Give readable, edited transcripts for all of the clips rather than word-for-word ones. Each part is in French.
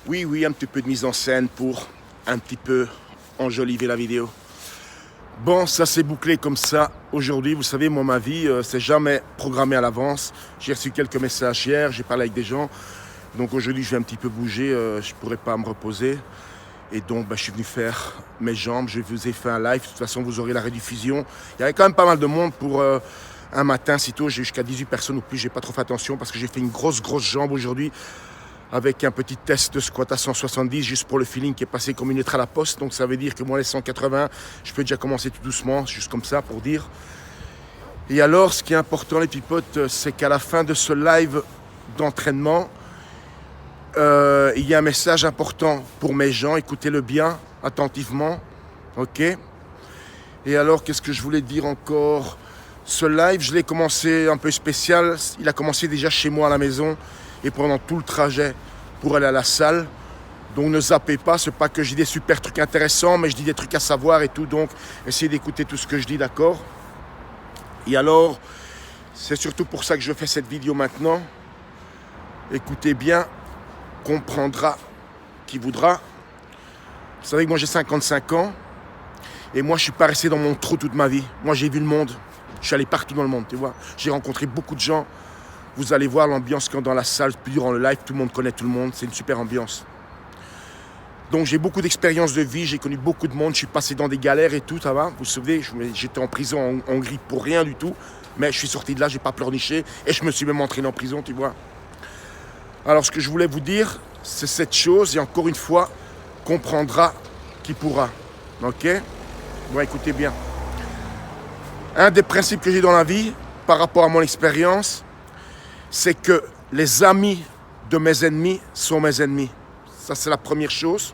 Oui, un petit peu de mise en scène pour un petit peu enjoliver la vidéo. Bon, ça c'est bouclé comme ça. Aujourd'hui, vous savez, moi, ma vie, c'est jamais programmé à l'avance. J'ai reçu quelques messages hier, j'ai parlé avec des gens. Donc aujourd'hui, je vais un petit peu bouger, je ne pourrais pas me reposer. Et donc, je suis venu faire mes jambes. Je vous ai fait un live. De toute façon, vous aurez la rediffusion. Il y avait quand même pas mal de monde pour un matin si tôt. J'ai jusqu'à 18 personnes ou plus. J'ai pas trop fait attention parce que j'ai fait une grosse jambe aujourd'hui avec un petit test de squat à 170 juste pour le feeling qui est passé comme une lettre à la poste. Donc ça veut dire que moi, les 180, je peux déjà commencer tout doucement, juste comme ça pour dire. Et alors, ce qui est important, les pipotes, c'est qu'à la fin de ce live d'entraînement, il y a un message important pour mes gens. Écoutez-le bien, attentivement. Ok. Et alors, qu'est-ce que je voulais dire encore? Ce live, je l'ai commencé un peu spécial. Il a commencé déjà chez moi à la maison et pendant tout le trajet pour aller à la salle. Donc ne zappez pas, c'est pas que je dis des super trucs intéressants, mais je dis des trucs à savoir et tout. Donc essayez d'écouter tout ce que je dis, d'accord? Et alors, c'est surtout pour ça que je fais cette vidéo maintenant. Écoutez bien, comprendra qui voudra. Vous savez que moi j'ai 55 ans et moi je suis pas resté dans mon trou toute ma vie. Moi j'ai vu le monde, je suis allé partout dans le monde, tu vois. J'ai rencontré beaucoup de gens. Vous allez voir l'ambiance quand dans la salle, puis durant le live, tout le monde connaît tout le monde. C'est une super ambiance. Donc j'ai beaucoup d'expérience de vie, j'ai connu beaucoup de monde, je suis passé dans des galères et tout, ça va. Vous vous souvenez, j'étais en prison en Hongrie pour rien du tout. Mais je suis sorti de là, j'ai pas pleurniché et je me suis même entraîné en prison, tu vois. Alors ce que je voulais vous dire, c'est cette chose, et encore une fois, comprendra qui pourra. Ok? Bon, écoutez bien. Un des principes que j'ai dans la vie, par rapport à mon expérience, c'est que les amis de mes ennemis sont mes ennemis. Ça, c'est la première chose,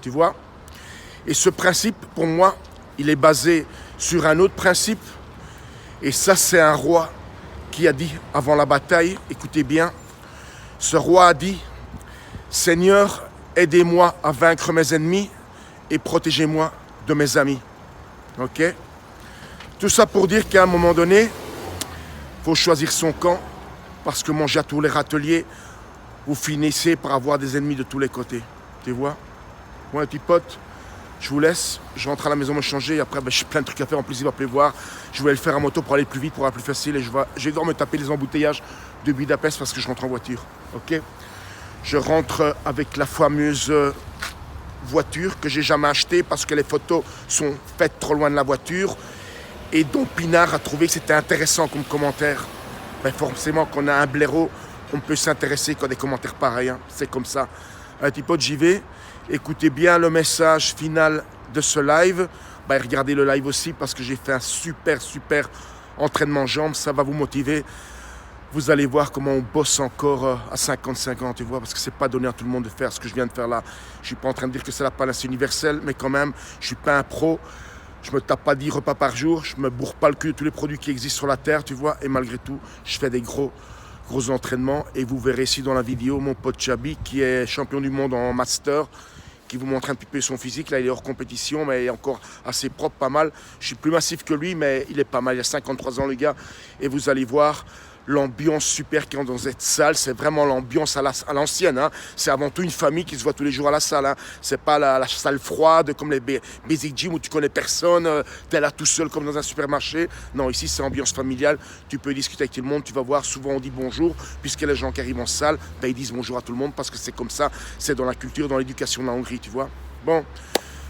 tu vois. Et ce principe, pour moi, il est basé sur un autre principe. Et ça, c'est un roi qui a dit avant la bataille, écoutez bien, ce roi a dit, Seigneur, aidez-moi à vaincre mes ennemis et protégez-moi de mes amis. Ok? Tout ça pour dire qu'à un moment donné, il faut choisir son camp. Parce que manger à tous les râteliers, vous finissez par avoir des ennemis de tous les côtés. Tu vois? Moi, un petit pote, je vous laisse. Je rentre à la maison me changer. Et après, j'ai plein de trucs à faire. En plus, il va pleuvoir. Je vais le faire en moto pour aller plus vite, pour aller plus facile. Et je vais devoir me taper les embouteillages de Budapest parce que je rentre en voiture. Ok? Je rentre avec la fameuse voiture que j'ai jamais achetée parce que les photos sont faites trop loin de la voiture. Et donc, Pinard a trouvé que c'était intéressant comme commentaire. Ben forcément, quand on a un blaireau, on peut s'intéresser qu'à des commentaires pareils. Hein. C'est comme ça. Un petit pote, j'y vais. Écoutez bien le message final de ce live. Regardez le live aussi parce que j'ai fait un super entraînement jambes. Ça va vous motiver. Vous allez voir comment on bosse encore à 55 ans, tu vois, parce que c'est pas donné à tout le monde de faire ce que je viens de faire là. Je suis pas en train de dire que c'est la panacée universelle, mais quand même, je suis pas un pro. Je me tape pas 10 repas par jour, je me bourre pas le cul de tous les produits qui existent sur la terre, tu vois. Et malgré tout, je fais des gros entraînements. Et vous verrez ici dans la vidéo mon pote Chabi, qui est champion du monde en master, qui vous montre un petit peu son physique. Là, il est hors compétition, mais il est encore assez propre, pas mal. Je suis plus massif que lui, mais il est pas mal. Il a 53 ans, le gars. Et vous allez voir l'ambiance super qu'il y a dans cette salle, c'est vraiment l'ambiance à l'ancienne. Hein. C'est avant tout une famille qui se voit tous les jours à la salle. Hein. C'est pas la salle froide comme les basic gym où tu connais personne, t'es là tout seul comme dans un supermarché. Non, ici c'est ambiance familiale. Tu peux discuter avec tout le monde. Tu vas voir, souvent on dit bonjour, puisque les gens qui arrivent en salle, ils disent bonjour à tout le monde parce que c'est comme ça. C'est dans la culture, dans l'éducation de la Hongrie, tu vois. Bon,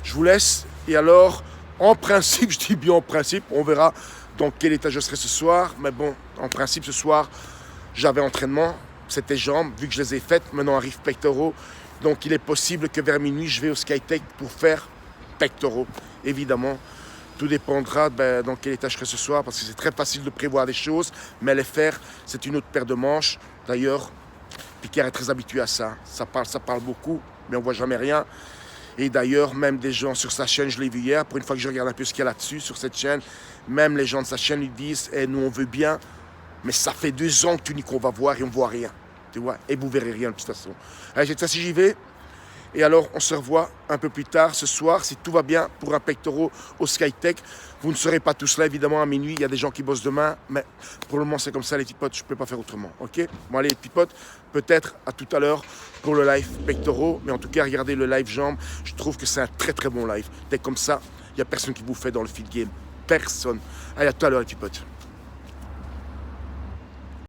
je vous laisse. Et alors, en principe, je dis bien en principe, on verra dans quel état je serai ce soir. Mais bon, en principe, ce soir, j'avais entraînement. C'était jambes, vu que je les ai faites. Maintenant arrive pectoraux. Donc, il est possible que vers minuit, je vais au Skytech pour faire pectoraux. Évidemment, tout dépendra dans quel état je serai ce soir. Parce que c'est très facile de prévoir des choses. Mais les faire, c'est une autre paire de manches. D'ailleurs, Picard est très habitué à ça. Ça parle beaucoup, mais on voit jamais rien. Et d'ailleurs, même des gens sur sa chaîne, je l'ai vu hier, pour une fois que je regarde un peu ce qu'il y a là-dessus, sur cette chaîne, même les gens de sa chaîne lui disent « nous on veut bien, mais ça fait 2 ans que tu dis qu'on va voir et on voit rien. » Tu vois, et vous verrez rien de toute façon. Allez, cette fois-ci j'y vais. Et alors, on se revoit un peu plus tard ce soir, si tout va bien, pour un pectoraux au Skytech. Vous ne serez pas tous là, évidemment, à minuit. Il y a des gens qui bossent demain. Mais pour le moment, c'est comme ça, les petits potes. Je ne peux pas faire autrement. OK? Bon, allez, les petits potes, peut-être à tout à l'heure pour le live pectoraux. Mais en tout cas, regardez le live jambes. Je trouve que c'est un très, très bon live. Dès comme ça, il n'y a personne qui vous fait dans le feed game. Personne. Allez, à tout à l'heure, les petits potes.